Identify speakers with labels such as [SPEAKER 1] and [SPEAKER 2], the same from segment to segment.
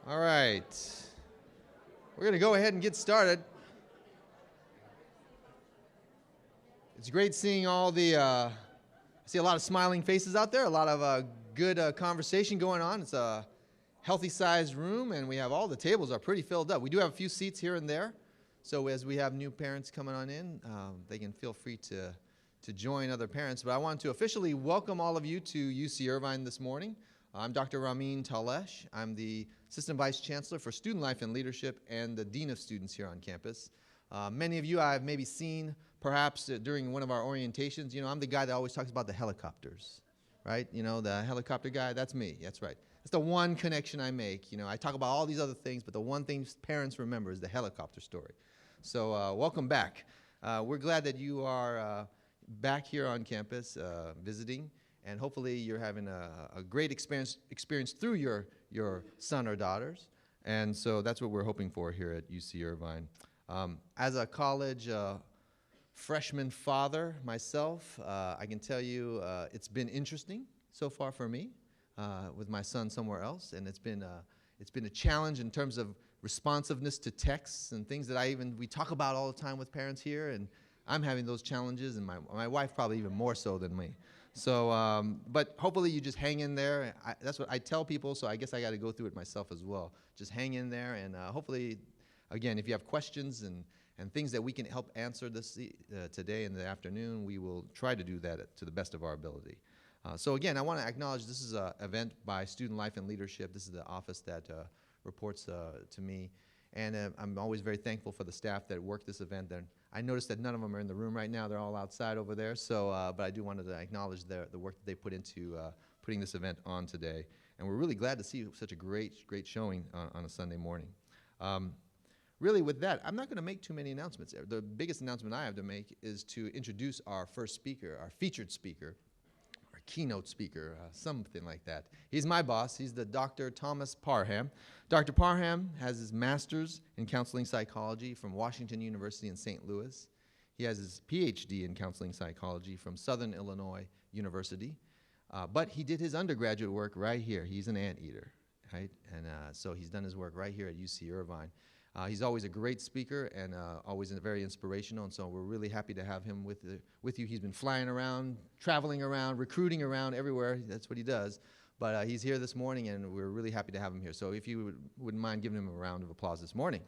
[SPEAKER 1] All right. We're going to go ahead and get started. It's great seeing all the, I see a lot of smiling faces out there, a lot of good conversation going on. It's a healthy-sized room, and we have all the tables are pretty filled up. We do have a few seats here and there, so as we have new parents coming on in, they can feel free to join other parents. But I want to officially welcome all of you to UC Irvine this morning. I'm Dr. Rameen Talesh. I'm the Assistant Vice Chancellor for Student Life and Leadership and the Dean of Students here on campus. Many of you I've maybe seen perhaps during one of our orientations. You know, I'm the guy that always talks about the helicopters, right? You know, the helicopter guy, that's me, that's right. That's the one connection I make. You know, I talk about all these other things, but the one thing parents remember is the helicopter story. So welcome back. We're glad that you are back here on campus visiting. And hopefully you're having a great experience through your son or daughters. And so that's what we're hoping for here at UC Irvine. As a college freshman father myself, I can tell you it's been interesting so far for me with my son somewhere else. And it's been a challenge in terms of responsiveness to texts and things that we talk about all the time with parents here. And I'm having those challenges, and my wife probably even more so than me. So, but hopefully you just hang in there. That's what I tell people, so I guess I got to go through it myself as well. Just hang in there, and hopefully, again, if you have questions and things that we can help answer today in the afternoon, we will try to do that to the best of our ability. So again, I want to acknowledge this is an event by Student Life and Leadership. This is the office that reports to me. And I'm always very thankful for the staff that work this event. I noticed that none of them are in the room right now. They're all outside over there. So, but I do want to acknowledge the work that they put into putting this event on today. And we're really glad to see such a great showing on a Sunday morning. Really, with that, I'm not going to make too many announcements. The biggest announcement I have to make is to introduce our first speaker, our featured speaker, our keynote speaker, something like that. He's my boss. He's the Dr. Thomas Parham. Dr. Parham has his master's in counseling psychology from Washington University in St. Louis. He has his PhD in counseling psychology from Southern Illinois University. But he did his undergraduate work right here. He's an anteater, right? And so he's done his work right here at UC Irvine. He's always a great speaker and always very inspirational, and so we're really happy to have him with you. He's been flying around, traveling around, recruiting around everywhere. That's what he does. But he's here this morning, and we're really happy to have him here. So if you wouldn't mind giving him a round of applause this morning.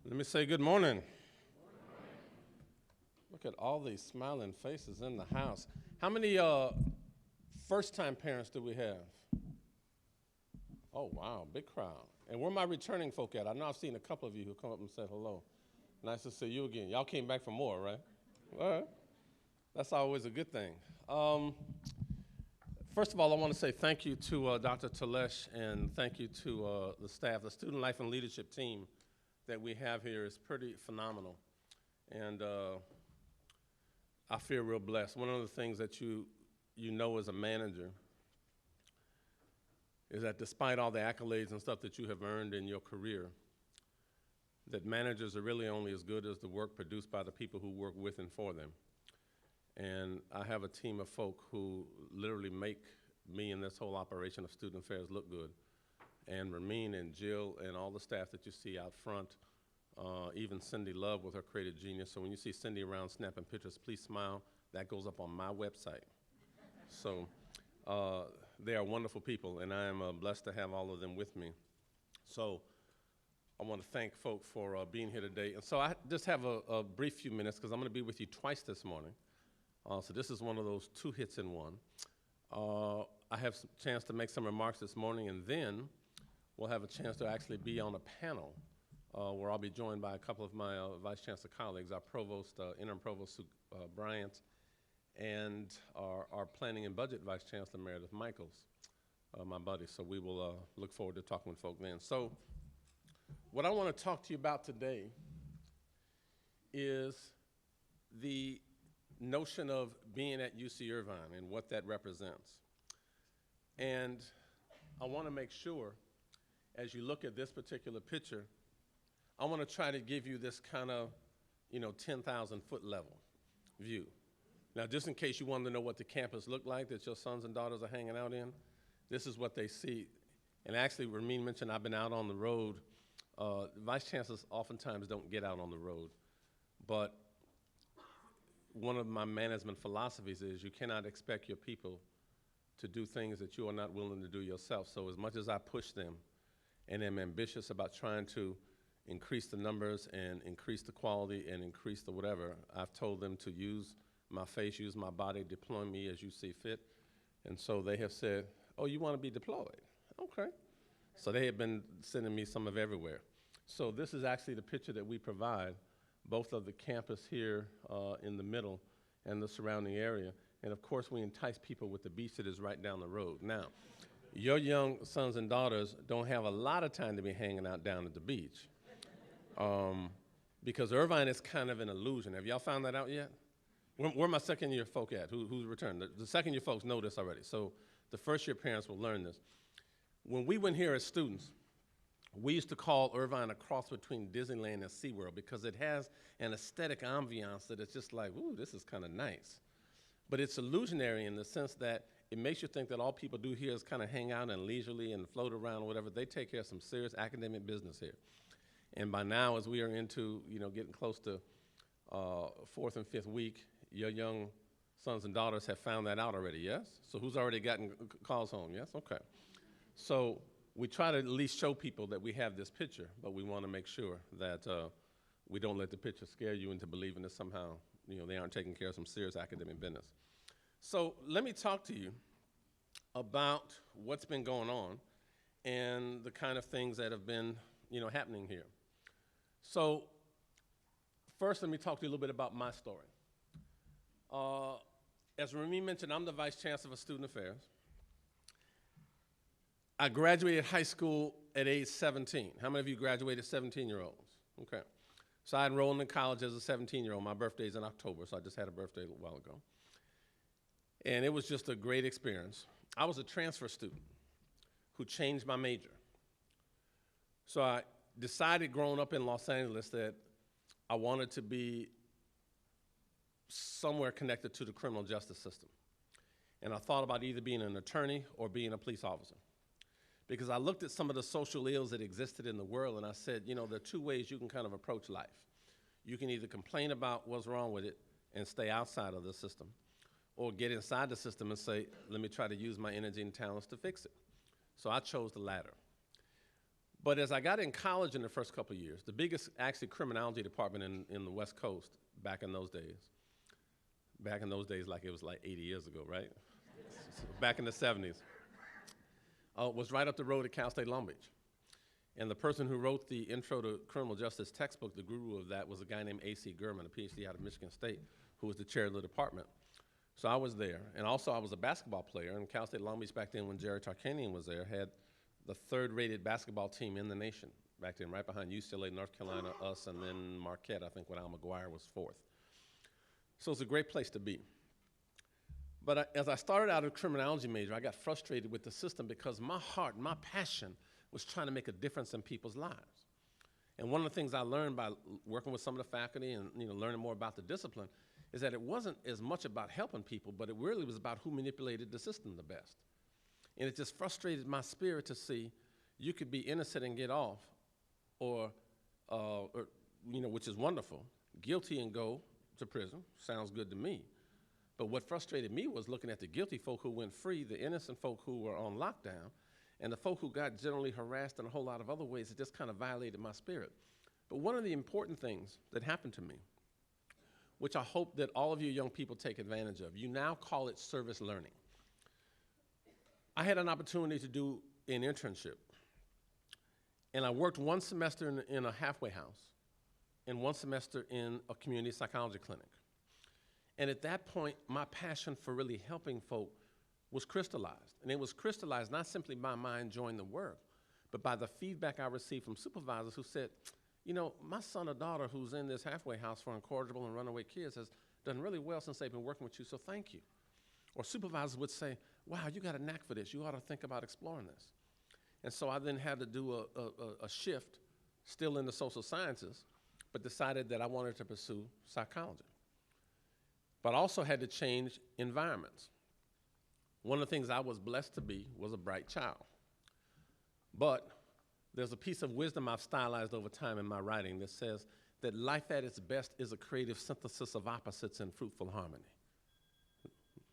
[SPEAKER 2] Let me say good morning. Look at all these smiling faces in the house. How many first-time parents do we have? Oh, wow, big crowd. And where are my returning folk at? I know I've seen a couple of you who come up and said hello. Nice to see you again. Y'all came back for more, right? All right. That's always a good thing. First of all, I want to say thank you to Dr. Talesh, and thank you to the staff. The Student Life and Leadership team that we have here is pretty phenomenal. And I feel real blessed. One of the things that you know as a manager is that despite all the accolades and stuff that you have earned in your career, that managers are really only as good as the work produced by the people who work with and for them. And I have a team of folk who literally make me and this whole operation of student affairs look good. And Rameen and Jill and all the staff that you see out front, even Cindy Love with her creative genius. So when you see Cindy around snapping pictures, please smile. That goes up on my website. So they are wonderful people, and I am blessed to have all of them with me. So I want to thank folk for being here today. And so I just have a brief few minutes because I'm going to be with you twice this morning. So this is one of those two hits in one. I have a chance to make some remarks this morning, and then we'll have a chance to actually be on a panel where I'll be joined by a couple of my Vice Chancellor colleagues, our Provost, Interim Provost Bryant, and our Planning and Budget Vice Chancellor Meredith Michaels, my buddy. So we will look forward to talking with folk then. So what I want to talk to you about today is the notion of being at UC Irvine and what that represents. And I want to make sure, as you look at this particular picture, I want to try to give you this kind of 10,000 foot level view. Now, just in case you wanted to know what the campus looked like that your sons and daughters are hanging out in, this is what they see. And actually, Rameen mentioned I've been out on the road. Vice chancellors oftentimes don't get out on the road, but one of my management philosophies is you cannot expect your people to do things that you are not willing to do yourself. So as much as I push them and am ambitious about trying to increase the numbers and increase the quality and increase the whatever, I've told them to use my face, use my body, deploy me as you see fit. And so they have said, oh, you want to be deployed? Okay. So they have been sending me some of everywhere. So this is actually the picture that we provide, both of the campus here in the middle and the surrounding area. And of course, we entice people with the beach that is right down the road. Now, your young sons and daughters don't have a lot of time to be hanging out down at the beach because Irvine is kind of an illusion. Have y'all found that out yet? Where my second year folk at? Who's returned? The second year folks know this already. So the first year parents will learn this. When we went here as students, we used to call Irvine a cross between Disneyland and SeaWorld because it has an aesthetic ambiance that is just like, ooh, this is kind of nice. But it's illusionary in the sense that it makes you think that all people do here is kind of hang out and leisurely and float around or whatever. They take care of some serious academic business here. And by now, as we are into, getting close to fourth and fifth week, your young sons and daughters have found that out already, yes? So who's already gotten calls home, yes? Okay. So we try to at least show people that we have this picture, but we want to make sure that we don't let the picture scare you into believing that somehow, they aren't taking care of some serious academic business. So let me talk to you about what's been going on and the kind of things that have been, happening here. So first, let me talk to you a little bit about my story. As Rameen mentioned, I'm the Vice Chancellor for Student Affairs. I graduated high school at age 17. How many of you graduated 17-year-olds? Okay. So I enrolled in college as a 17-year-old. My birthday's in October, so I just had a birthday a little while ago. And it was just a great experience. I was a transfer student who changed my major. So I decided growing up in Los Angeles that I wanted to be somewhere connected to the criminal justice system. And I thought about either being an attorney or being a police officer. Because I looked at some of the social ills that existed in the world and I said, there are two ways you can kind of approach life. You can either complain about what's wrong with it and stay outside of the system, or get inside the system and say, let me try to use my energy and talents to fix it. So I chose the latter. But as I got in college in the first couple of years, the biggest actually criminology department in the West Coast back in those days like it was like 80 years ago, right? Back in the 70s. Was right up the road at Cal State Long Beach. And the person who wrote the Intro to Criminal Justice textbook, the guru of that, was a guy named A.C. Gurman, a PhD out of Michigan State, who was the chair of the department. So I was there. And also I was a basketball player. And Cal State Long Beach back then, when Jerry Tarkanian was there, had the third-rated basketball team in the nation back then, right behind UCLA, North Carolina, us, and then Marquette, I think, when Al McGuire was fourth. So it's a great place to be. But as I started out a criminology major, I got frustrated with the system because my heart, my passion was trying to make a difference in people's lives. And one of the things I learned by working with some of the faculty and learning more about the discipline is that it wasn't as much about helping people, but it really was about who manipulated the system the best. And it just frustrated my spirit to see you could be innocent and get off, or which is wonderful, guilty and go to prison, sounds good to me. But what frustrated me was looking at the guilty folk who went free, the innocent folk who were on lockdown, and the folk who got generally harassed in a whole lot of other ways. It just kind of violated my spirit. But one of the important things that happened to me, which I hope that all of you young people take advantage of, you now call it service learning. I had an opportunity to do an internship, and I worked one semester in a halfway house and one semester in a community psychology clinic. And at that point, my passion for really helping folk was crystallized. And it was crystallized not simply by my enjoying the work, but by the feedback I received from supervisors who said, my son or daughter who's in this halfway house for incorrigible and runaway kids has done really well since they've been working with you, so thank you. Or supervisors would say, wow, you got a knack for this. You ought to think about exploring this. And so I then had to do a shift, still in the social sciences, but decided that I wanted to pursue psychology. But I also had to change environments. One of the things I was blessed to be was a bright child. But there's a piece of wisdom I've stylized over time in my writing that says that life at its best is a creative synthesis of opposites in fruitful harmony.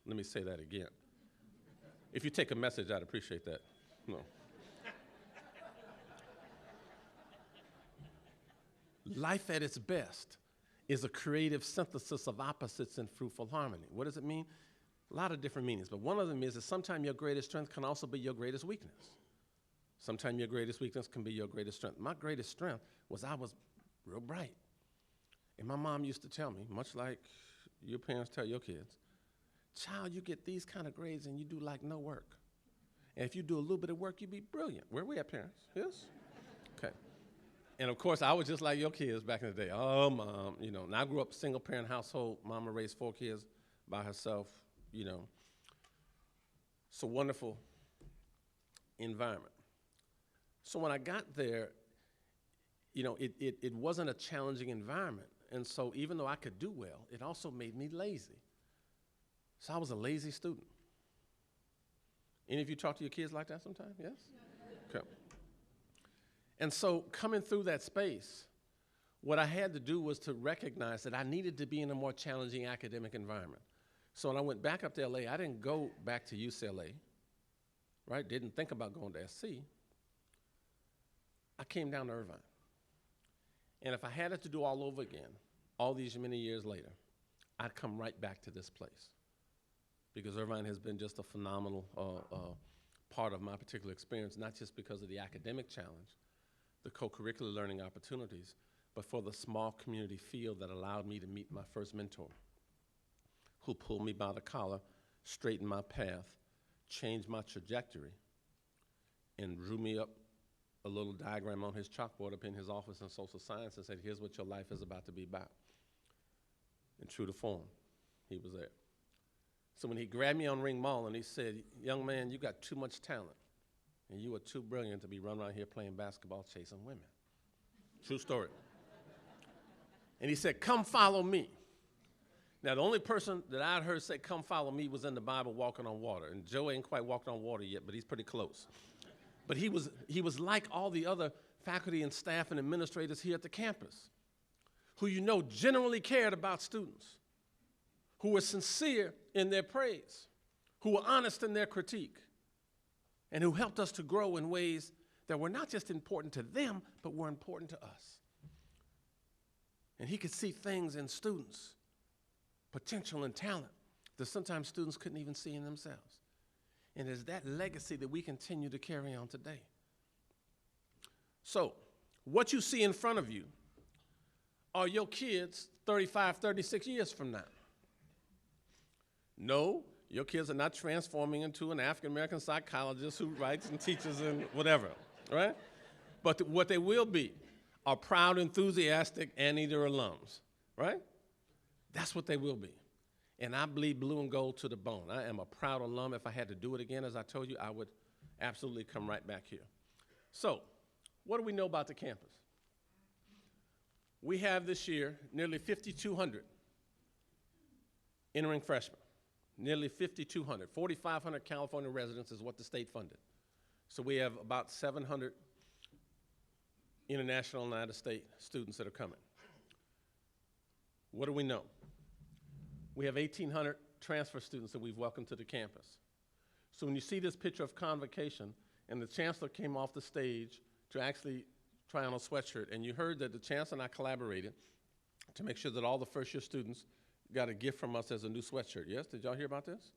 [SPEAKER 2] Let me say that again. If you take a message, I'd appreciate that. No. Life at its best is a creative synthesis of opposites in fruitful harmony. What does it mean? A lot of different meanings, but one of them is that sometimes your greatest strength can also be your greatest weakness. Sometimes your greatest weakness can be your greatest strength. My greatest strength was I was real bright. And my mom used to tell me, much like your parents tell your kids, child, you get these kind of grades and you do like no work. And if you do a little bit of work, you'd be brilliant. Where we at, parents? Yes? Okay. And of course, I was just like your kids back in the day. Oh, mom, you know. And I grew up single parent household. Mama raised 4 kids by herself, you know. It's a wonderful environment. So when I got there, you know, it wasn't a challenging environment. And so even though I could do well, it also made me lazy. So I was a lazy student. Any of you talk to your kids like that sometimes? Yes? Okay. And so coming through that space, what I had to do was to recognize that I needed to be in a more challenging academic environment. So when I went back up to LA, I didn't go back to UCLA, right? Didn't think about going to SC. I came down to Irvine. And if I had it to do all over again, all these many years later, I'd come right back to this place. Because Irvine has been just a phenomenal part of my particular experience, not just because of the academic challenge, the co-curricular learning opportunities, but for the small community feel that allowed me to meet my first mentor, who pulled me by the collar, straightened my path, changed my trajectory, and drew me up a little diagram on his chalkboard up in his office in social science and said, here's what your life is about to be about. And true to form, he was there. So when he grabbed me on Ring Mall and he said, young man, you got too much talent, and you are too brilliant to be running around here playing basketball, chasing women. True story. And he said, come follow me. Now, the only person that I'd heard say, come follow me, was in the Bible, walking on water. And Joe ain't quite walked on water yet, but he's pretty close. But he was like all the other faculty and staff and administrators here at the campus, who you know generally cared about students, who were sincere in their praise, who were honest in their critique, and who helped us to grow in ways that were not just important to them, but were important to us. And he could see things in students, potential and talent, that sometimes students couldn't even see in themselves. And it's that legacy that we continue to carry on today. So, what you see in front of you are your kids 35, 36 years from now. No, your kids are not transforming into an African-American psychologist who writes and teaches and whatever, right? But what they will be are proud, enthusiastic, anteater alums, right? That's what they will be. And I bleed blue and gold to the bone. I am a proud alum. If I had to do it again, as I told you, I would absolutely come right back here. So, what do we know about the campus? We have this year nearly 5,200 entering freshmen. Nearly 5,200. 4,500 California residents is what the state funded. So we have about 700 international and out-of-state students that are coming. What do we know? We have 1,800 transfer students that we've welcomed to the campus. So when you see this picture of convocation, and the Chancellor came off the stage to actually try on a sweatshirt, and you heard that the Chancellor and I collaborated to make sure that all the first-year students got a gift from us as a new sweatshirt. Yes? Did y'all hear about this?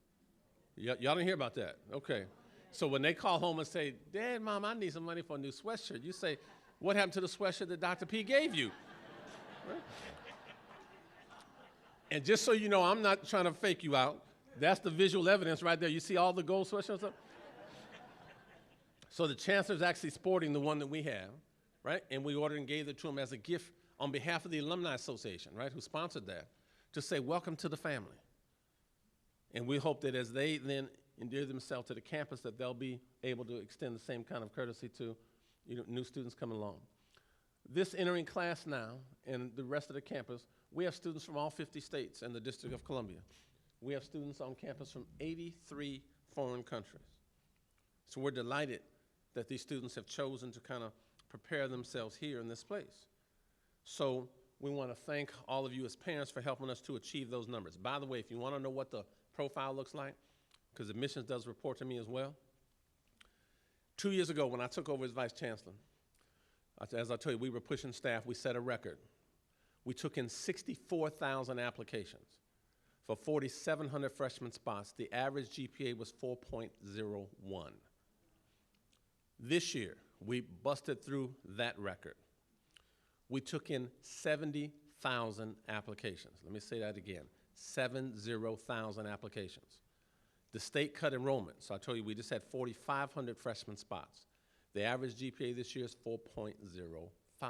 [SPEAKER 2] Y'all didn't hear about that? Okay. So when they call home and say, Dad, Mom, I need some money for a new sweatshirt, you say, what happened to the sweatshirt that Dr. P gave you? Right? And just so you know, I'm not trying to fake you out. That's the visual evidence right there. You see all the gold sweatshirts up? So the Chancellor's actually sporting the one that we have, right? And we ordered and gave it to him as a gift on behalf of the Alumni Association, right, who sponsored that, to say, welcome to the family. And we hope that as they then endear themselves to the campus, that they'll be able to extend the same kind of courtesy to new students coming along. This entering class now and the rest of the campus, we have students from all 50 states and the District of Columbia. We have students on campus from 83 foreign countries. So we're delighted that these students have chosen to kind of prepare themselves here in this place. So we want to thank all of you as parents for helping us to achieve those numbers. By the way, if you want to know what the profile looks like, because admissions does report to me as well, 2 years ago when I took over as Vice Chancellor, as I told you, we were pushing staff, we set a record. We took in 64,000 applications for 4,700 freshman spots. The average GPA was 4.01. This year, we busted through that record. We took in 70,000 applications. Let me say that again, 70,000 applications. The state cut enrollment, so I told you we just had 4,500 freshman spots. The average GPA this year is 4.05.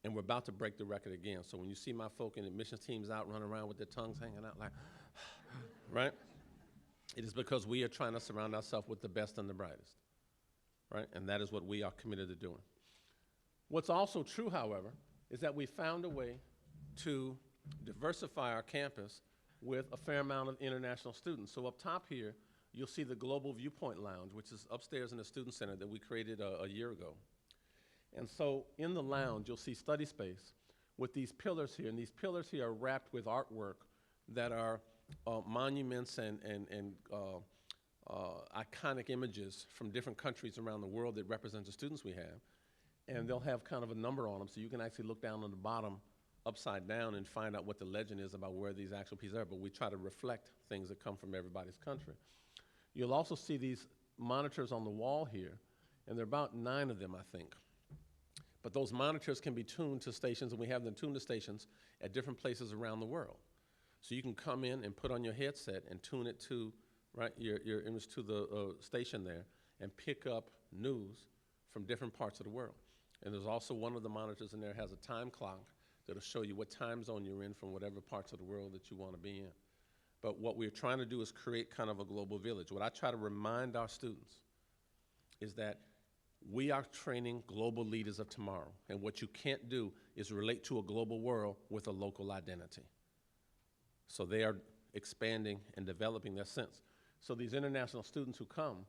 [SPEAKER 2] And we're about to break the record again. So when you see my folk in admissions teams out running around with their tongues hanging out like, right? It is because we are trying to surround ourselves with the best and the brightest, right? And that is what we are committed to doing. What's also true, however, is that we found a way to diversify our campus with a fair amount of international students. So up top here, you'll see the Global Viewpoint Lounge, which is upstairs in the Student Center that we created a year ago. And so in the lounge, you'll see study space with these pillars here, and these pillars here are wrapped with artwork that are monuments and iconic images from different countries around the world that represent the students we have. And they'll have kind of a number on them, so you can actually look down on the bottom upside down and find out what the legend is about where these actual pieces are, but we try to reflect things that come from everybody's country. You'll also see these monitors on the wall here, and there are about 9 of them, I think. But those monitors can be tuned to stations, and we have them tuned to stations at different places around the world. So you can come in and put on your headset and tune it to, right, your image to the station there and pick up news from different parts of the world. And there's also one of the monitors in there has a time clock that'll show you what time zone you're in from whatever parts of the world that you want to be in. But what we're trying to do is create kind of a global village. What I try to remind our students is that we are training global leaders of tomorrow. And what you can't do is relate to a global world with a local identity. So they are expanding and developing their sense. So these international students who come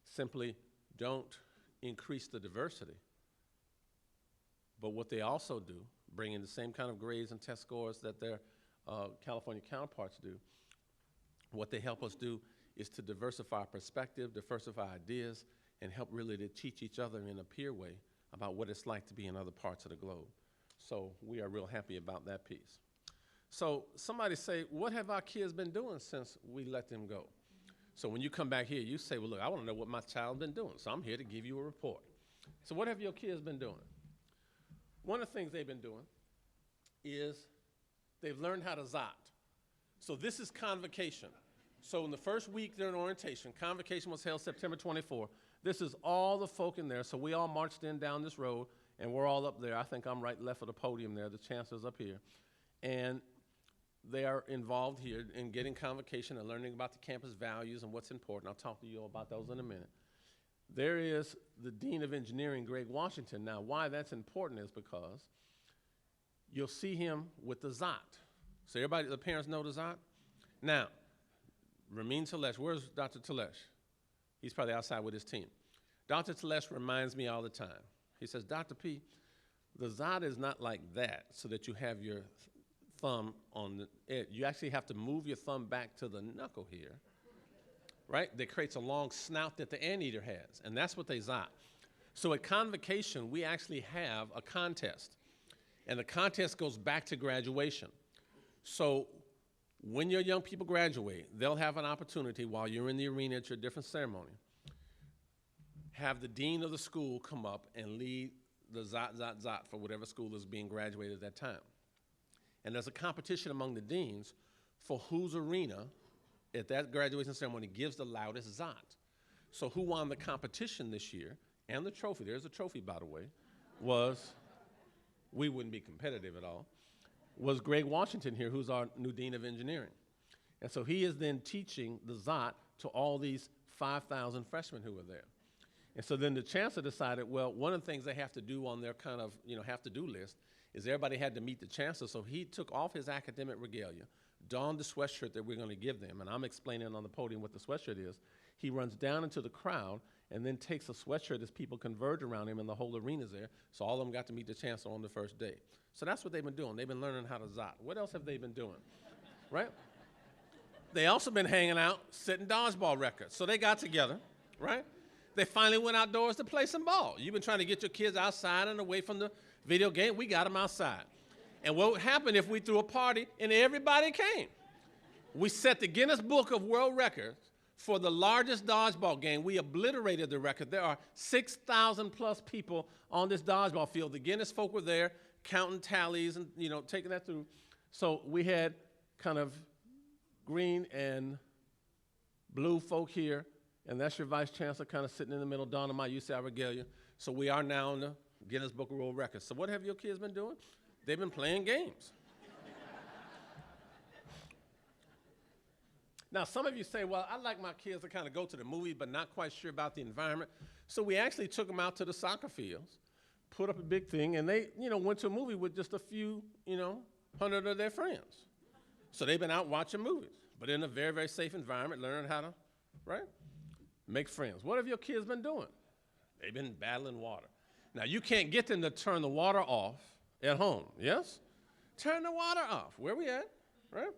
[SPEAKER 2] simply don't increase the diversity. But what they also do, bring in the same kind of grades and test scores that their California counterparts do. What they help us do is to diversify our perspective, diversify ideas, and help really to teach each other in a peer way about what it's like to be in other parts of the globe. So we are real happy about that piece. So somebody say, what have our kids been doing since we let them go? So when you come back here, you say, well, look, I want to know what my child's been doing, so I'm here to give you a report. So what have your kids been doing? One of the things they've been doing is they've learned how to zot. So this is convocation. So in the first week during orientation, convocation was held September 24. This is all the folk in there. So we all marched in down this road, and we're all up there. I think I'm right left of the podium there. The chancellor's up here. And they are involved here in getting convocation and learning about the campus values and what's important. I'll talk to you all about those in a minute. There is the Dean of Engineering, Greg Washington. Now, why that's important is because you'll see him with the Zot. So everybody, the parents know the Zot? Now, Rameen Talesh, where's Dr. Talesh? He's probably outside with his team. Dr. Talesh reminds me all the time. He says, Dr. P, the Zot is not like that so that you have your thumb on the edge. You actually have to move your thumb back to the knuckle here, right? That creates a long snout that the anteater has, and that's what they Zot. So at convocation, we actually have a contest, and the contest goes back to graduation. So when your young people graduate, they'll have an opportunity while you're in the arena at your different ceremony, have the dean of the school come up and lead the Zot, Zot, Zot for whatever school is being graduated at that time. And there's a competition among the deans for whose arena at that graduation ceremony gives the loudest Zot. So who won the competition this year, and the trophy, there's a trophy by the way, was, we wouldn't be competitive at all, was Greg Washington here, who's our new Dean of Engineering. And so he is then teaching the Zot to all these 5,000 freshmen who were there. And so then the chancellor decided, well, one of the things they have to do on their kind of, have-to-do list is everybody had to meet the chancellor. So he took off his academic regalia, donned the sweatshirt that we're going to give them, and I'm explaining on the podium what the sweatshirt is. He runs down into the crowd and then takes a sweatshirt as people converge around him, and the whole arena's there. So all of them got to meet the chancellor on the first day. So that's what they've been doing. They've been learning how to zot. What else have they been doing, right? They also been hanging out, setting dodgeball records. So they got together, right? They finally went outdoors to play some ball. You've been trying to get your kids outside and away from the video game. We got them outside. And what would happen if we threw a party and everybody came? We set the Guinness Book of World Records for the largest dodgeball game. We obliterated the record. There are 6,000 plus people on this dodgeball field. The Guinness folk were there counting tallies and taking that through. So we had kind of green and blue folk here, and that's your vice chancellor kind of sitting in the middle, donning my UCI regalia. So we are now in the Guinness Book of World Records. So what have your kids been doing? They've been playing games. Now, some of you say, well, I'd like my kids to kind of go to the movies, but not quite sure about the environment. So we actually took them out to the soccer fields, put up a big thing, and they, went to a movie with just a few, 100 of their friends. So they've been out watching movies, but in a very, very safe environment, learning how to, make friends. What have your kids been doing? They've been battling water. Now, you can't get them to turn the water off at home, yes? Turn the water off. Where we at, right?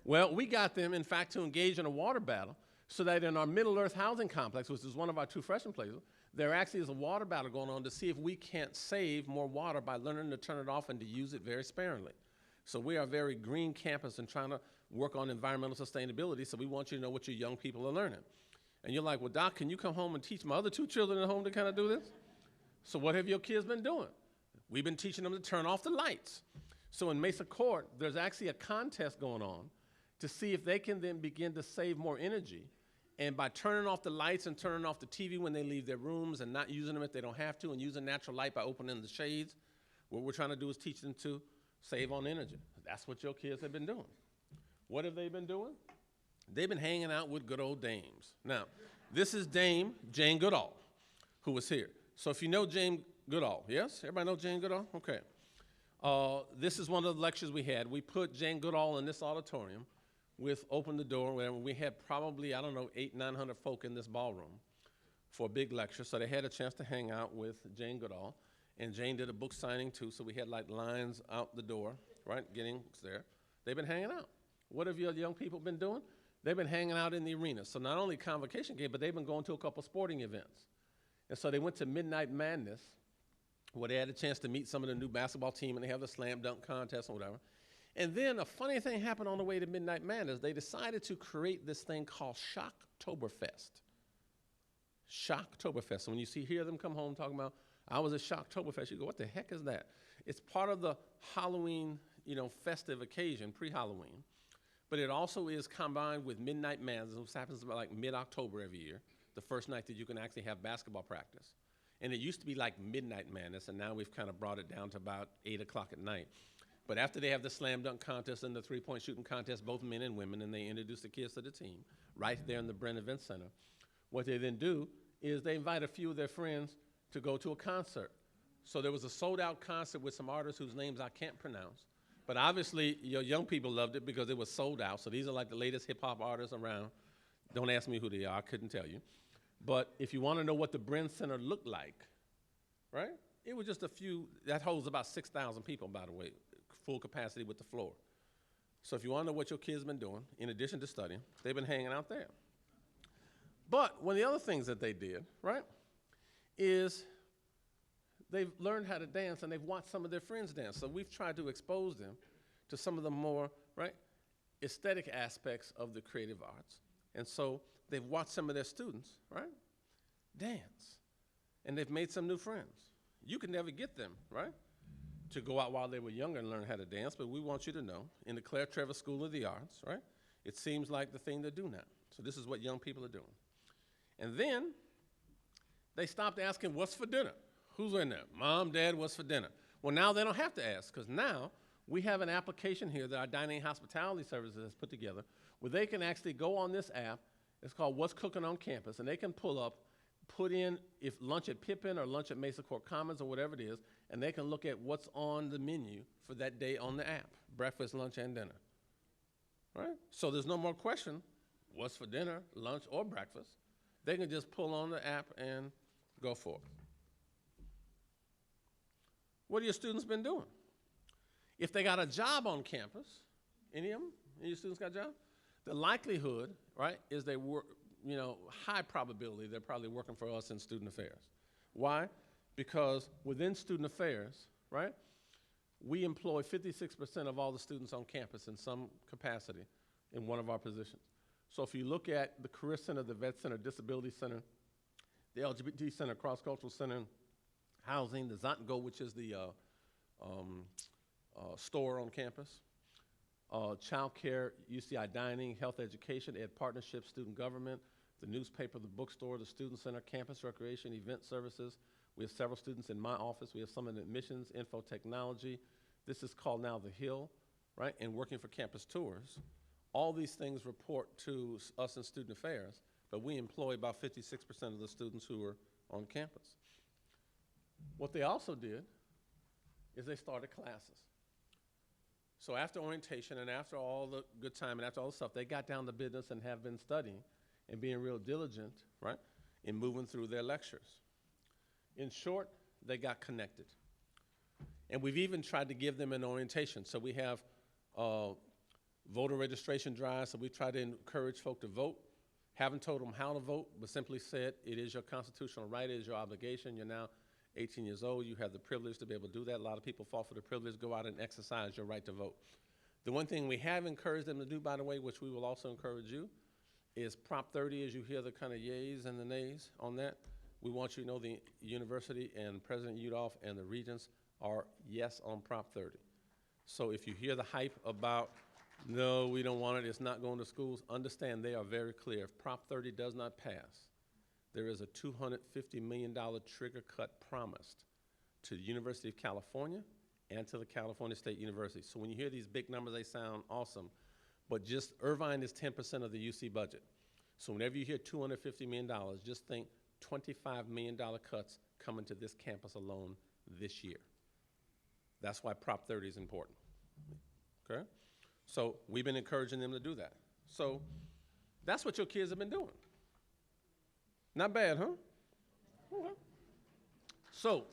[SPEAKER 2] Well, we got them, in fact, to engage in a water battle so that in our Middle Earth housing complex, which is one of our 2 freshman places, there actually is a water battle going on to see if we can't save more water by learning to turn it off and to use it very sparingly. So we are a very green campus and trying to work on environmental sustainability, so we want you to know what your young people are learning. And you're like, well, Doc, can you come home and teach my other 2 children at home to kind of do this? So what have your kids been doing? We've been teaching them to turn off the lights. So in Mesa Court, there's actually a contest going on to see if they can then begin to save more energy. And by turning off the lights and turning off the TV when they leave their rooms and not using them if they don't have to and using natural light by opening the shades, what we're trying to do is teach them to save on energy. That's what your kids have been doing. What have they been doing? They've been hanging out with good old dames. Now, this is Dame Jane Goodall, who was here. So if you know Jane Goodall, yes? Everybody know Jane Goodall? Okay. This is one of the lectures we had. We put Jane Goodall in this auditorium with Open the Door, where we had probably, 800-900 folk in this ballroom for a big lecture. So they had a chance to hang out with Jane Goodall. And Jane did a book signing too, so we had like lines out the door, getting there. They've been hanging out. What have your young people been doing? They've been hanging out in the arena. So not only convocation game, but they've been going to a couple sporting events. And so they went to Midnight Madness, where they had a chance to meet some of the new basketball team, and they have the slam dunk contest and whatever. And then a funny thing happened on the way to Midnight Madness. They decided to create this thing called Shocktoberfest. Shocktoberfest. So when you hear them come home talking about, I was at Shocktoberfest, you go, what the heck is that? It's part of the Halloween, festive occasion, pre-Halloween. But it also is combined with Midnight Madness, which happens about like mid-October every year, the first night that you can actually have basketball practice. And it used to be like Midnight Madness, and now we've kind of brought it down to about 8 o'clock at night. But after they have the slam dunk contest and the 3-point shooting contest, both men and women, and they introduce the kids to the team right there in the Brent Event Center, what they then do is they invite a few of their friends to go to a concert. So there was a sold-out concert with some artists whose names I can't pronounce. But obviously, your young people loved it because it was sold out. So these are like the latest hip-hop artists around. Don't ask me who they are. I couldn't tell you. But if you want to know what the Brent Center looked like, it was just a few. That holds about 6,000 people, by the way, full capacity with the floor. So if you want to know what your kids been doing, in addition to studying, they've been hanging out there. But one of the other things that they did, is they've learned how to dance and they've watched some of their friends dance. So we've tried to expose them to some of the more, aesthetic aspects of the creative arts. And so they've watched some of their students, dance. And they've made some new friends. You can never get them, to go out while they were younger and learn how to dance, but we want you to know, in the Claire Trevor School of the Arts, it seems like the thing to do now. So this is what young people are doing. And then they stopped asking, what's for dinner? Who's in there? Mom, Dad, what's for dinner? Well, now they don't have to ask, because now we have an application here that our Dining Hospitality Services has put together where they can actually go on this app. It's called What's Cooking on Campus, and they can pull up put in if lunch at Pippin or lunch at Mesa Court Commons or whatever it is, and they can look at what's on the menu for that day on the app, breakfast, lunch, and dinner. Right? So there's no more question, what's for dinner, lunch, or breakfast. They can just pull on the app and go for it. What have your students been doing? If they got a job on campus, any of them, any of your students got a job? The likelihood, right, is they work, high probability they're probably working for us in student affairs. Why? Because within student affairs, right, we employ 56% of all the students on campus in some capacity in one of our positions. So if you look at the Career Center, the Vet Center, Disability Center, the LGBT Center, Cross-Cultural Center, Housing, the Zongo, which is the store on campus, child care, UCI dining, health education, ed partnership, student government, the newspaper, the bookstore, the student center, campus recreation, event services. We have several students in my office. We have some in admissions, info technology. This is called now The Hill, right? And working for campus tours. All these things report to us in student affairs, but we employ about 56% of the students who are on campus. What they also did is they started classes. So after orientation and after all the good time and after all the stuff, they got down to business and have been studying and being real diligent, right, in moving through their lectures. In short, they got connected. And we've even tried to give them an orientation. So we have voter registration drives, so we try to encourage folk to vote. Haven't told them how to vote, but simply said it is your constitutional right, it is your obligation. You're now 18 years old, you have the privilege to be able to do that. A lot of people fall for the privilege, go out and exercise your right to vote. The one thing we have encouraged them to do, by the way, which we will also encourage you, is Prop 30, as you hear the kind of yays and the nays on that. We want you to know the university and President Udolph and the regents are yes on Prop 30. So if you hear the hype about, no, we don't want it, it's not going to schools, understand they are very clear. If Prop 30 does not pass, there is a $250 million trigger cut promised to the University of California and to the California State University. So when you hear these big numbers, they sound awesome, but just Irvine is 10% of the UC budget. So whenever you hear $250 million, just think $25 million cuts coming to this campus alone this year. That's why Prop 30 is important, okay? So we've been encouraging them to do that. So that's what your kids have been doing. Not bad, huh? Okay. So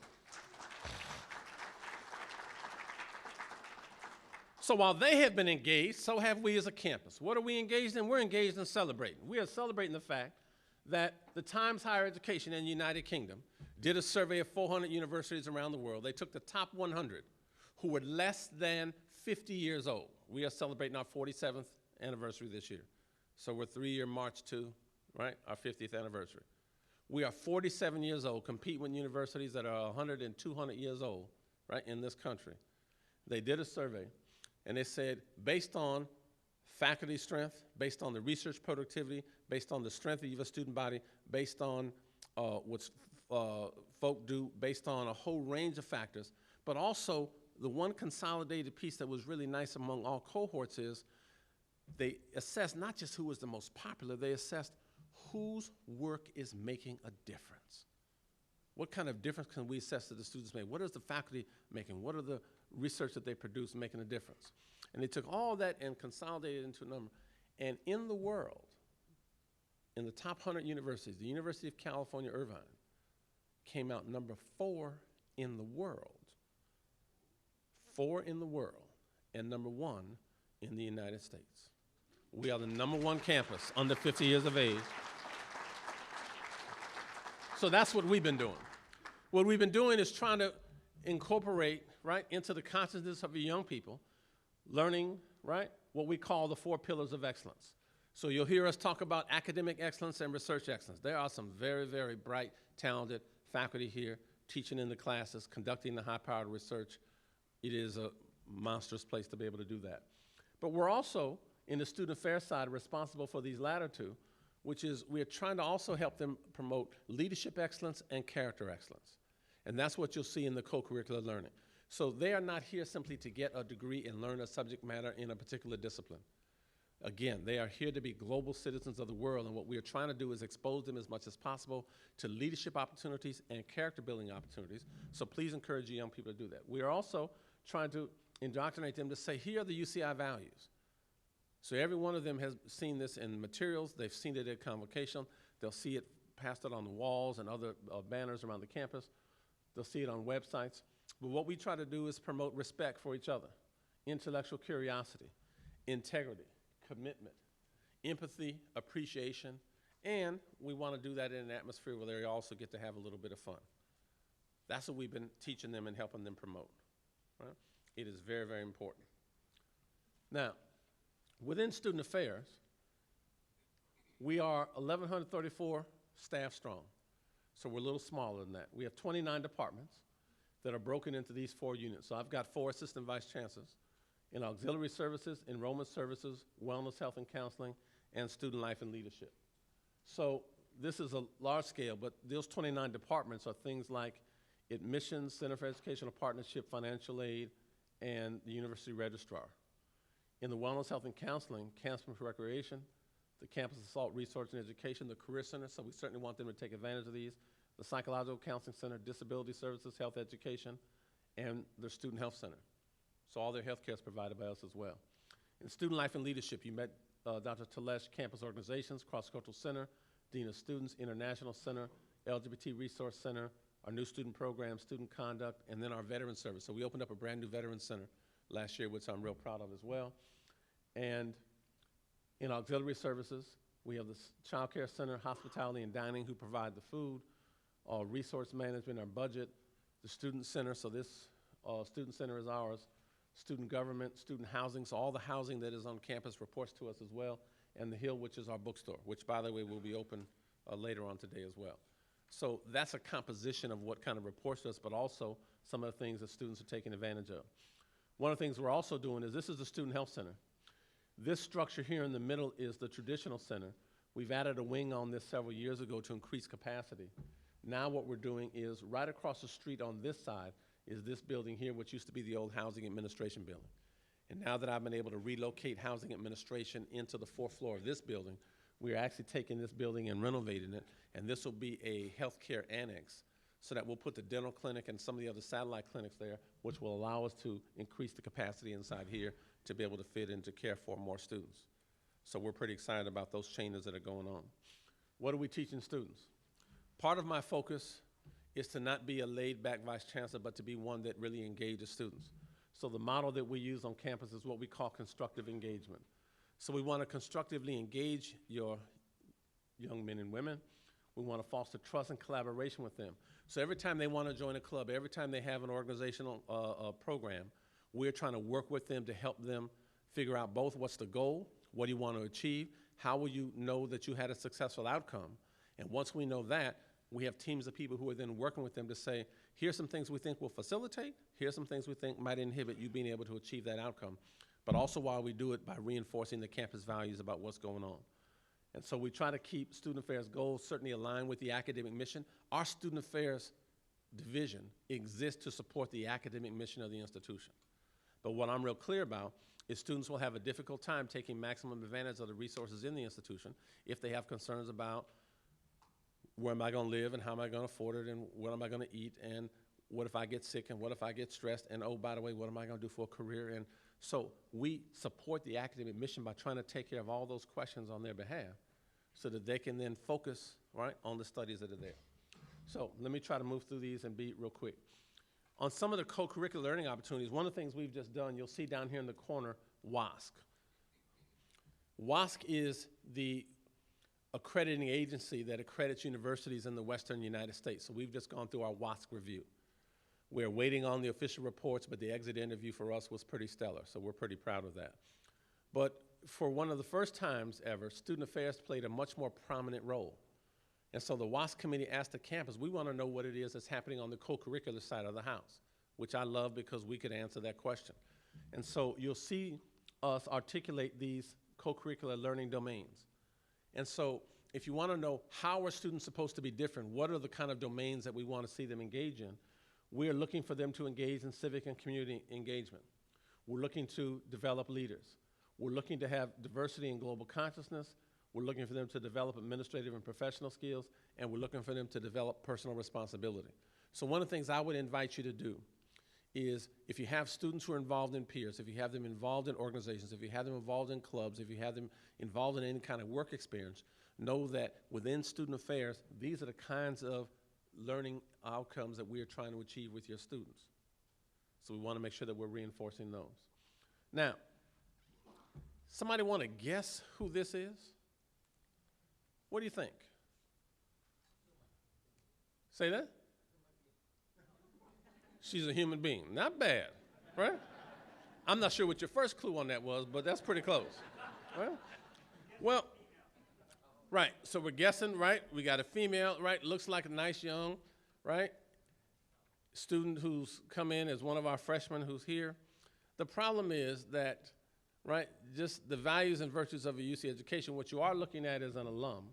[SPEAKER 2] while they have been engaged, so have we as a campus. What are we engaged in? We're engaged in celebrating. We are celebrating the fact that the Times Higher Education in the United Kingdom did a survey of 400 universities around the world. They took the top 100 who were less than 50 years old. We are celebrating our 47th anniversary this year. So we're 3-year march to, right, our 50th anniversary. We are 47 years old, compete with universities that are 100 and 200 years old, right, in this country. They did a survey, and they said, based on faculty strength, based on the research productivity, based on the strength of your student body, based on what folk do, based on a whole range of factors, but also the one consolidated piece that was really nice among all cohorts is they assessed not just who was the most popular, they assessed whose work is making a difference. What kind of difference can we assess that the students make? What is the faculty making? What are the research that they produce making a difference? And they took all that and consolidated it into a number. And in the world, in the top 100 universities, the University of California, Irvine, came out number 4 in the world. 4 in the world, and number 1 in the United States. We are the number 1 campus under 50 years of age. So that's what we've been doing. What we've been doing is trying to incorporate, right, into the consciousness of your young people, learning, right, what we call the 4 pillars of excellence. So you'll hear us talk about academic excellence and research excellence. There are some very, very bright, talented faculty here teaching in the classes, conducting the high-powered research. It is a monstrous place to be able to do that. But we're also, in the student affairs side, responsible for these latter 2, which is we're trying to also help them promote leadership excellence and character excellence. And that's what you'll see in the co-curricular learning. So they are not here simply to get a degree and learn a subject matter in a particular discipline. Again, they are here to be global citizens of the world, and what we are trying to do is expose them as much as possible to leadership opportunities and character building opportunities. So please encourage young people to do that. We are also trying to indoctrinate them to say, here are the UCI values. So every one of them has seen this in materials, they've seen it at convocation, they'll see it pasted on the walls and other banners around the campus, they'll see it on websites. But what we try to do is promote respect for each other, intellectual curiosity, integrity, commitment, empathy, appreciation, and we want to do that in an atmosphere where they also get to have a little bit of fun. That's what we've been teaching them and helping them promote. Right? It is very, very important. Now, within student affairs, we are 1,134 staff strong, so we're a little smaller than that. We have 29 departments that are broken into these 4 units. So I've got 4 assistant vice chancellors in auxiliary services, enrollment services, wellness, health and counseling, and student life and leadership. So this is a large scale, but those 29 departments are things like admissions, Center for Educational Partnership, financial aid, and the university registrar. In the wellness, health and counseling, counseling for recreation, the campus assault resource and education, the career center, so we certainly want them to take advantage of these, the psychological counseling center, disability services, health education, and their student health center. So all their health care is provided by us as well. In student life and leadership, you met Dr. Talesh, campus organizations, cross-cultural center, dean of students, international center, LGBT resource center, our new student program, student conduct, and then our veteran service. So we opened up a brand new veteran center last year, which I'm real proud of as well. And in auxiliary services, we have the child care center, hospitality and dining, who provide the food, resource management, our budget, the student center, so this student center is ours, student government, student housing, so all the housing that is on campus reports to us as well, and the Hill, which is our bookstore, which, by the way, will be open later on today as well. So that's a composition of what kind of reports to us, but also some of the things that students are taking advantage of. One of the things we're also doing is, this is the Student Health Center. This structure here in the middle is the traditional center. We've added a wing on this several years ago to increase capacity. Now what we're doing is, right across the street on this side is this building here, which used to be the old Housing Administration building. And now that I've been able to relocate Housing Administration into the 4th floor of this building, we're actually taking this building and renovating it, and this will be a healthcare annex, so that we'll put the dental clinic and some of the other satellite clinics there, which will allow us to increase the capacity inside here to be able to fit and to care for more students. So we're pretty excited about those changes that are going on. What are we teaching students? Part of my focus is to not be a laid-back vice chancellor, but to be one that really engages students. So the model that we use on campus is what we call constructive engagement. So we want to constructively engage your young men and women. We want to foster trust and collaboration with them. So every time they want to join a club, every time they have an organizational program, we're trying to work with them to help them figure out both what's the goal, what do you want to achieve, how will you know that you had a successful outcome. And once we know that, we have teams of people who are then working with them to say, here's some things we think will facilitate, here's some things we think might inhibit you being able to achieve that outcome. But also while we do it by reinforcing the campus values about what's going on. And so we try to keep student affairs goals certainly aligned with the academic mission. Our student affairs division exists to support the academic mission of the institution. But what I'm real clear about is students will have a difficult time taking maximum advantage of the resources in the institution if they have concerns about where am I going to live and how am I going to afford it and what am I going to eat and what if I get sick and what if I get stressed and oh, by the way, what am I going to do for a career? And so we support the academic mission by trying to take care of all those questions on their behalf so that they can then focus, right, on the studies that are there. So let me try to move through these and be real quick. On some of the co-curricular learning opportunities, one of the things we've just done, you'll see down here in the corner, WASC. WASC is the accrediting agency that accredits universities in the Western United States. So we've just gone through our WASC review. We're waiting on the official reports, but the exit interview for us was pretty stellar, so we're pretty proud of that. But for one of the first times ever, student affairs played a much more prominent role. And so the WASC committee asked the campus, we want to know what it is that's happening on the co-curricular side of the house, which I love because we could answer that question. And so you'll see us articulate these co-curricular learning domains. And so if you want to know how are students supposed to be different, what are the kind of domains that we want to see them engage in, we're looking for them to engage in civic and community engagement. We're looking to develop leaders. We're looking to have diversity and global consciousness. We're looking for them to develop administrative and professional skills, and we're looking for them to develop personal responsibility. So one of the things I would invite you to do is, if you have students who are involved in peers, if you have them involved in organizations, if you have them involved in clubs, if you have them involved in any kind of work experience, know that within student affairs, these are the kinds of learning outcomes that we are trying to achieve with your students. So we want to make sure that we're reinforcing those. Now, somebody want to guess who this is? What do you think? Say that? She's a human being. Not bad, right? I'm not sure what your first clue on that was, but that's pretty close, right? Well, right, so we're guessing, right? We got a female, right? Looks like a nice young, right? Student who's come in as one of our freshmen who's here. The problem is that, right, just the values and virtues of a UCI education, what you are looking at is an alum.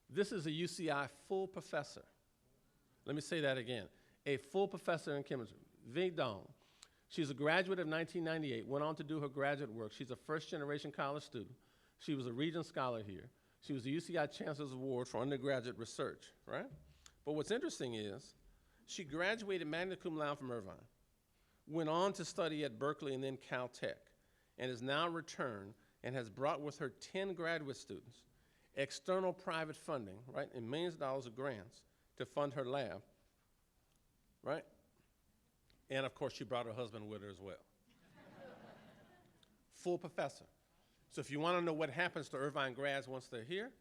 [SPEAKER 2] This is a UCI full professor. Let me say that again. A full professor in chemistry, Vinh Dong. She's a graduate of 1998, went on to do her graduate work. She's a first-generation college student. She was a Regent Scholar here. She was the UCI Chancellor's Award for undergraduate research, right? But what's interesting is she graduated magna cum laude from Irvine, went on to study at Berkeley and then Caltech, and has now returned and has brought with her 10 graduate students, external private funding, right, and millions of dollars of grants to fund her lab, right? And of course, she brought her husband with her as well. Full professor. So if you want to know what happens to Irvine grads once they're here,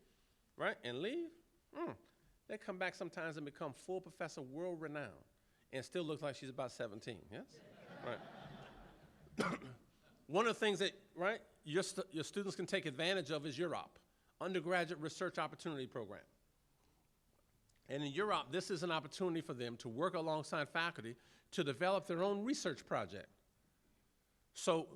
[SPEAKER 2] right, and leave, they come back sometimes and become full professor, world renowned, and still looks like she's about 17, yes? Right. One of the things that, right, your students can take advantage of is UROP, Undergraduate Research Opportunity Program. And in UROP, this is an opportunity for them to work alongside faculty to develop their own research project. So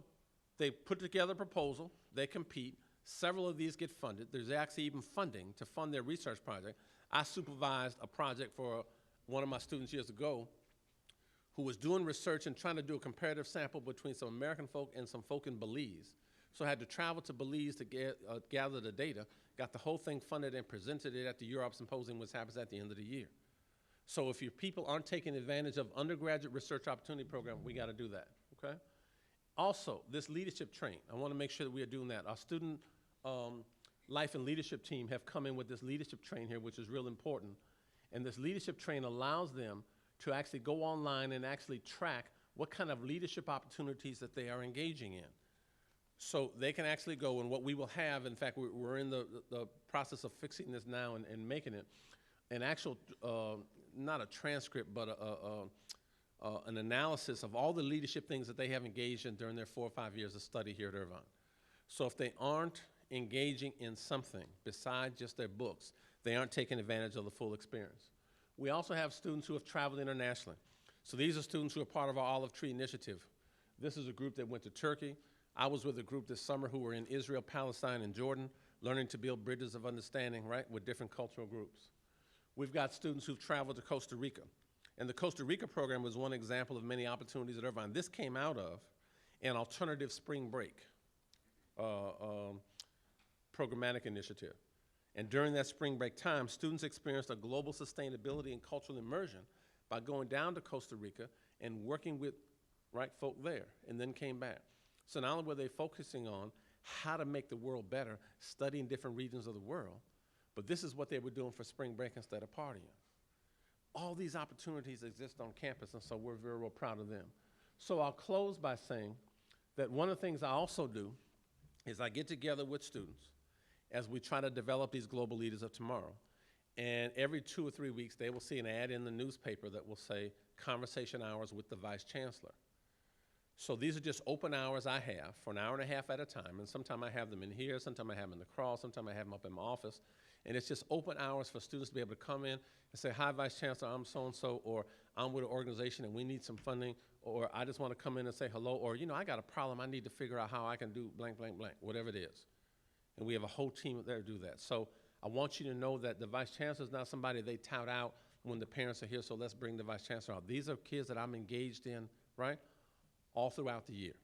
[SPEAKER 2] they put together a proposal, they compete, several of these get funded. There's actually even funding to fund their research project. I supervised a project for one of my students years ago who was doing research and trying to do a comparative sample between some American folk and some folk in Belize. So I had to travel to Belize to gather the data, got the whole thing funded and presented it at the Europe Symposium, which happens at the end of the year. So if your people aren't taking advantage of undergraduate research opportunity program, we got to do that, okay? Also, this leadership train, I want to make sure that we are doing that. Our student life and leadership team have come in with this leadership train here, which is real important. And this leadership train allows them to actually go online and actually track what kind of leadership opportunities that they are engaging in. So they can actually go, and what we will have, in fact, we're in the process of fixing this now and making it an actual, not a transcript, but an analysis of all the leadership things that they have engaged in during their 4 or 5 years of study here at Irvine. So if they aren't engaging in something besides just their books, they aren't taking advantage of the full experience. We also have students who have traveled internationally. So these are students who are part of our Olive Tree Initiative. This is a group that went to Turkey. I was with a group this summer who were in Israel, Palestine, and Jordan, learning to build bridges of understanding, right, with different cultural groups. We've got students who've traveled to Costa Rica. And the Costa Rica program was one example of many opportunities at Irvine. This came out of an alternative spring break programmatic initiative. And during that spring break time, students experienced a global sustainability and cultural immersion by going down to Costa Rica and working with, right, folk there, and then came back. So not only were they focusing on how to make the world better, studying different regions of the world, but this is what they were doing for spring break instead of partying. All these opportunities exist on campus, and so we're very, real proud of them. So I'll close by saying that one of the things I also do is I get together with students as we try to develop these global leaders of tomorrow. And every 2 or 3 weeks, they will see an ad in the newspaper that will say, conversation hours with the Vice Chancellor. So these are just open hours I have for an hour and a half at a time. And sometimes I have them in here, sometimes I have them in the crawl, sometimes I have them up in my office. And it's just open hours for students to be able to come in and say, hi, Vice Chancellor, I'm so-and-so, or I'm with an organization and we need some funding, or I just want to come in and say hello, or, you know, I got a problem, I need to figure out how I can do blank, blank, blank, whatever it is. And we have a whole team there to do that. So I want you to know that the Vice Chancellor is not somebody they tout out when the parents are here, so let's bring the Vice Chancellor out. These are kids that I'm engaged in, right, all throughout the year.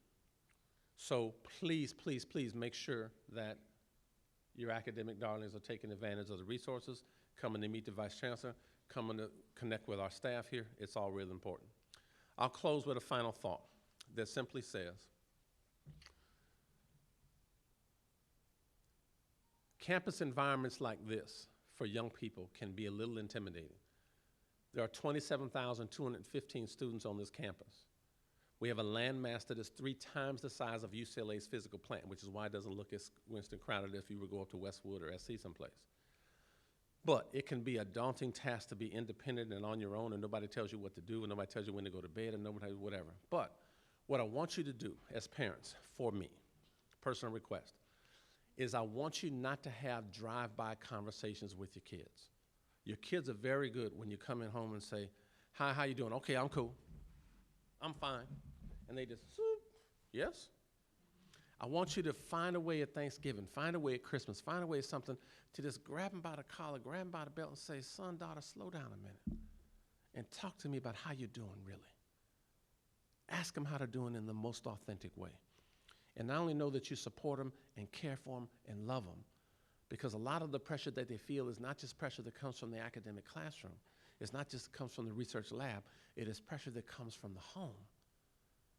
[SPEAKER 2] So please, please, please make sure that your academic darlings are taking advantage of the resources, coming to meet the Vice Chancellor, coming to connect with our staff here. It's all really important. I'll close with a final thought that simply says, campus environments like this for young people can be a little intimidating. There are 27,215 students on this campus. We have a landmass that is 3 times the size of UCLA's physical plant, which is why it doesn't look as Winston crowded if you were to go up to Westwood or SC someplace. But it can be a daunting task to be independent and on your own, and nobody tells you what to do, and nobody tells you when to go to bed, and nobody tells you whatever. But what I want you to do as parents, for me, personal request, is I want you not to have drive-by conversations with your kids. Your kids are very good when you come in home and say, hi, how you doing? Okay, I'm cool. I'm fine. And they just, swoop, yes? I want you to find a way at Thanksgiving, find a way at Christmas, find a way at something to just grab them by the collar, grab them by the belt and say, son, daughter, slow down a minute and talk to me about how you're doing really. Ask them how they're doing in the most authentic way. And not only know that you support them and care for them and love them, because a lot of the pressure that they feel is not just pressure that comes from the academic classroom. It's not just comes from the research lab. It is pressure that comes from the home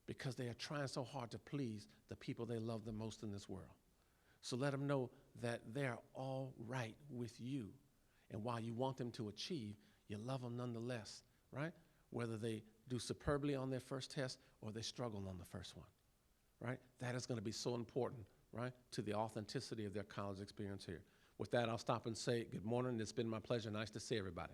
[SPEAKER 2] because they are trying so hard to please the people they love the most in this world. So let them know that they're all right with you. And while you want them to achieve, you love them nonetheless, right? Whether they do superbly on their first test or they struggle on the first one, right? That is going to be so important, right, to the authenticity of their college experience here. With that, I'll stop and say good morning. It's been my pleasure. Nice to see everybody.